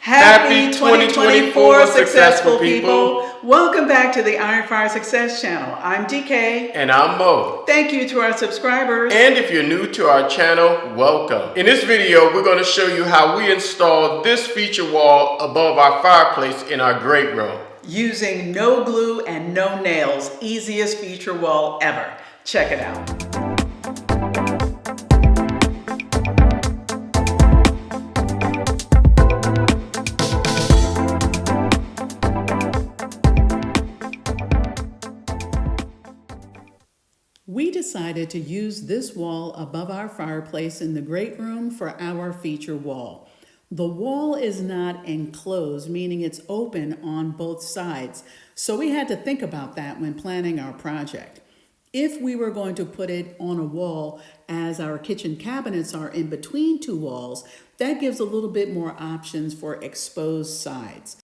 Happy 2024, successful people. Welcome back to the Ironfire Success channel. I'm DK. And I'm Mo. Thank you to our subscribers. And if you're new to our channel, welcome. In this video, we're going to show you how we installed this feature wall above our fireplace in our great room. Using no glue and no nails, easiest feature wall ever. Check it out. We decided to use this wall above our fireplace in the great room for our feature wall. The wall is not enclosed, meaning it's open on both sides. So we had to think about that when planning our project. If we were going to put it on a wall as our kitchen cabinets are in between two walls, that gives a little bit more options for exposed sides.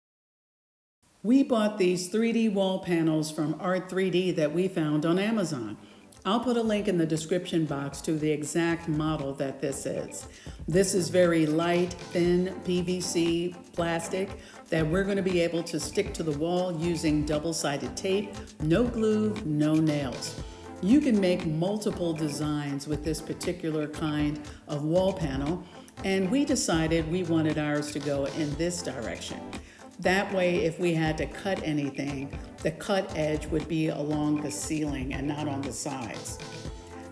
We bought these 3D wall panels from Art3D that we found on Amazon. I'll put a link in the description box to the exact model that this is. This is very light, thin PVC plastic that we're going to be able to stick to the wall using double-sided tape, no glue, no nails. You can make multiple designs with this particular kind of wall panel, and we decided we wanted ours to go in this direction. That way, if we had to cut anything, the cut edge would be along the ceiling and not on the sides.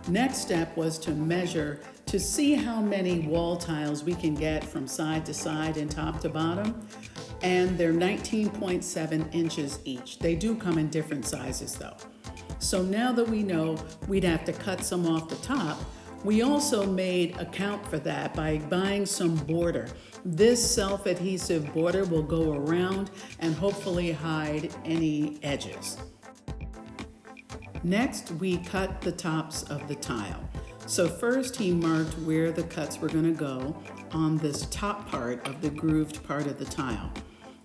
Next step was to measure to see how many wall tiles we can get from side to side and top to bottom. And they're 19.7 inches each. They do come in different sizes though. So now that we know we'd have to cut some off the top, we also made account for that by buying some border. This self-adhesive border will go around and hopefully hide any edges. Next, we cut the tops of the tile. So first he marked where the cuts were going to go on this top part of the grooved part of the tile.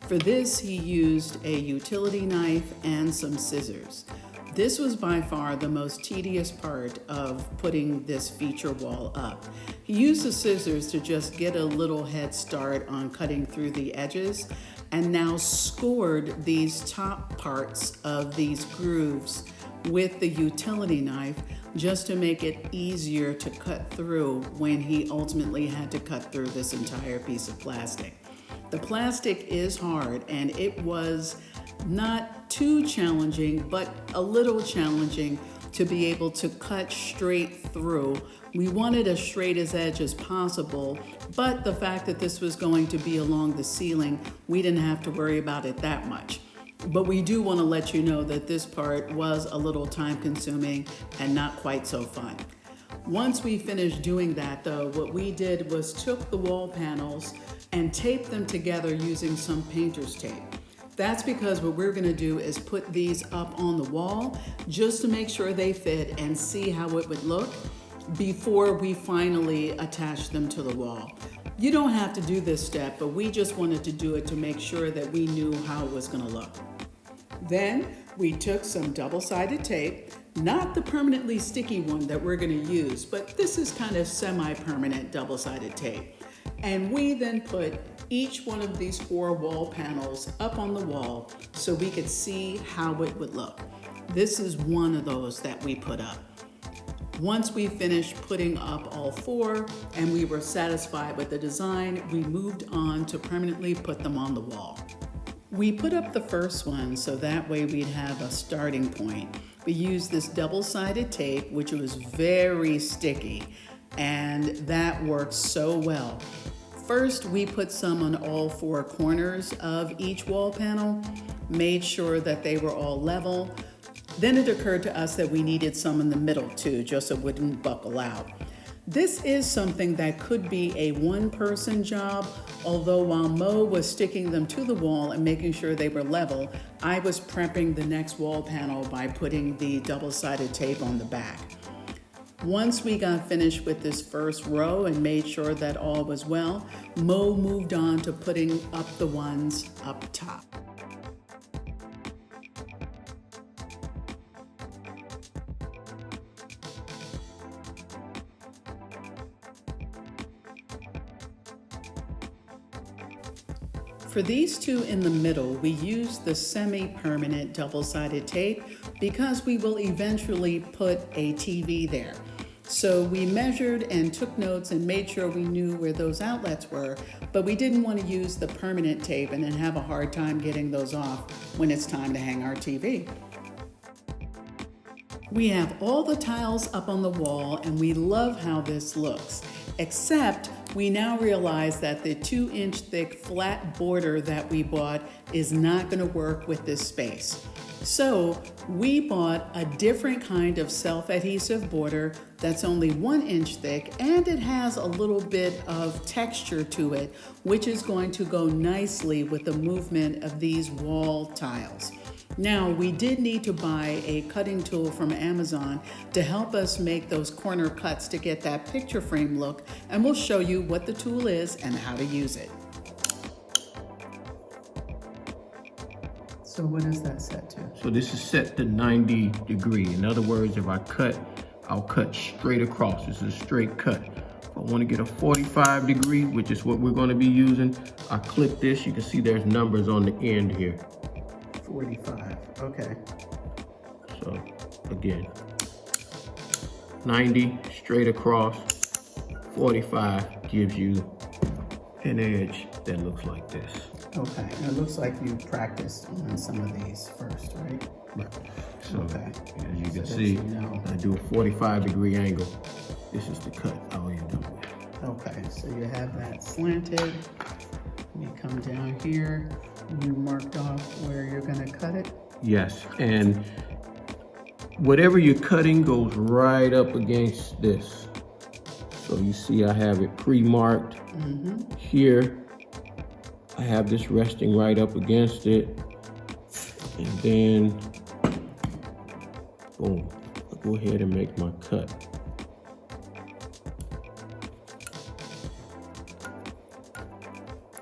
For this, he used a utility knife and some scissors. This was by far the most tedious part of putting this feature wall up. He used the scissors to just get a little head start on cutting through the edges and now scored these top parts of these grooves with the utility knife just to make it easier to cut through when he ultimately had to cut through this entire piece of plastic. The plastic is hard and it was not too challenging, but a little challenging to be able to cut straight through. We wanted as straight as edge as possible, but the fact that this was going to be along the ceiling, we didn't have to worry about it that much. But we do want to let you know that this part was a little time consuming and not quite so fun. Once we finished doing that though, what we did was took the wall panels and taped them together using some painter's tape. That's because what we're gonna do is put these up on the wall just to make sure they fit and see how it would look before we finally attach them to the wall. You don't have to do this step, but we just wanted to do it to make sure that we knew how it was gonna look. Then we took some double-sided tape, not the permanently sticky one that we're gonna use, but this is kind of semi-permanent double-sided tape. And we then put each one of these 4 wall panels up on the wall so we could see how it would look. This is one of those that we put up. Once we finished putting up all 4 and we were satisfied with the design, we moved on to permanently put them on the wall. We put up the first one so that way we'd have a starting point. We used this double-sided tape, which was very sticky, and that worked so well. First, we put some on all 4 corners of each wall panel, made sure that they were all level. Then it occurred to us that we needed some in the middle too, just so it wouldn't buckle out. This is something that could be a one-person job, although while Mo was sticking them to the wall and making sure they were level, I was prepping the next wall panel by putting the double-sided tape on the back. Once we got finished with this first row and made sure that all was well, Mo moved on to putting up the ones up top. For these two in the middle, we use the semi-permanent double-sided tape because we will eventually put a TV there. So we measured and took notes and made sure we knew where those outlets were, but we didn't want to use the permanent tape and then have a hard time getting those off when it's time to hang our TV. We have all the tiles up on the wall and we love how this looks, except we now realize that the 2-inch thick flat border that we bought is not going to work with this space. So we bought a different kind of self-adhesive border that's only 1 inch thick, and it has a little bit of texture to it, which is going to go nicely with the movement of these wall tiles. Now, we did need to buy a cutting tool from Amazon to help us make those corner cuts to get that picture frame look, and we'll show you what the tool is and how to use it. So what is that set to? So this is set to 90 degree. In other words, if I cut, I'll cut straight across. This is a straight cut. If I want to get a 45 degree, which is what we're going to be using, I click this. You can see there's numbers on the end here. 45, okay. So again, 90 straight across, 45 gives you an edge that looks like this. Okay, and it looks like you practiced on some of these first, right? Right. So okay. As you can see, I do a 45 degree angle. This is the cut I'll end up with. Okay, so you have that slanted. You come down here. You marked off where you're going to cut it? Yes, and whatever you're cutting goes right up against this. So you see I have it pre-marked. Here, I have this resting right up against it. And then, boom, I'll go ahead and make my cut.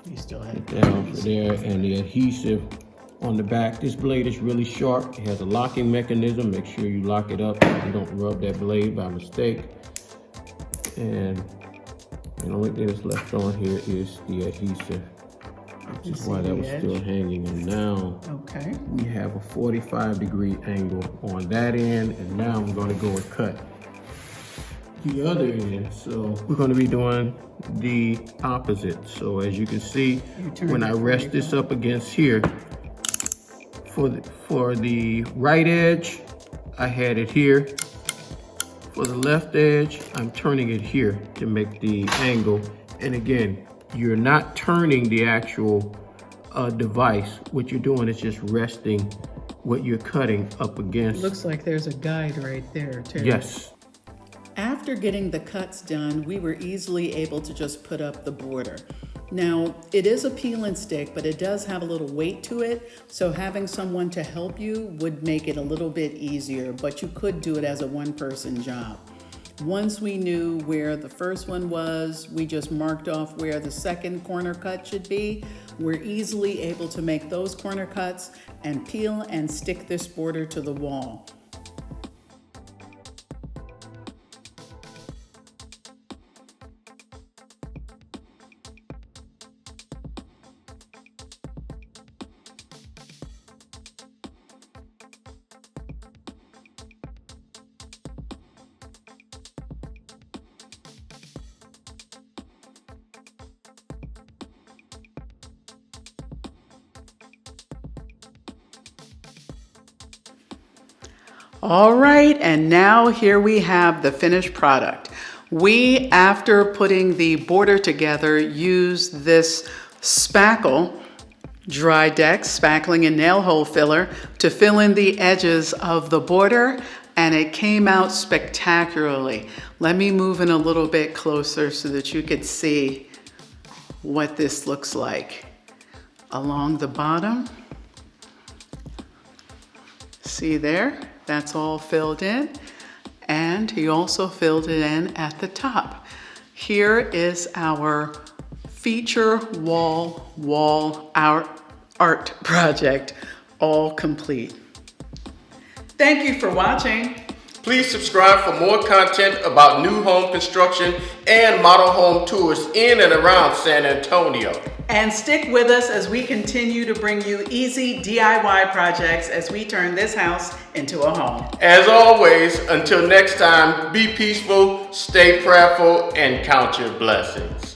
You still have it down for there, and the adhesive on the back. This blade is really sharp. It has a locking mechanism. Make sure you lock it up so you don't rub that blade by mistake. And the only thing that's left on here is the adhesive, which is why that was still hanging. And now we have a 45 degree angle on that end, and now I'm going to go and cut the other end. So we're going to be doing the opposite. So as you can see, when I rest this up against here, for the right edge, I had it here. For the left edge, I'm turning it here to make the angle. And again, you're not turning the actual device. What you're doing is just resting what you're cutting up against. Looks like there's a guide right there too. Yes. After getting the cuts done, we were easily able to just put up the border. Now, it is a peel and stick, but it does have a little weight to it, so having someone to help you would make it a little bit easier, but you could do it as a one-person job. Once we knew where the first one was, we just marked off where the second corner cut should be. We're easily able to make those corner cuts and peel and stick this border to the wall. All right, and now here we have the finished product. We, after putting the border together, used this spackle, dry deck, spackling and nail hole filler to fill in the edges of the border, and it came out spectacularly. Let me move in a little bit closer so that you could see what this looks like. Along the bottom, see there? That's all filled in, and he also filled it in at the top. Here is our feature wall art project, all complete. Thank you for watching. Please subscribe for more content about new home construction and model home tours in and around San Antonio. And stick with us as we continue to bring you easy DIY projects as we turn this house into a home. As always, until next time, be peaceful, stay prayerful, and count your blessings.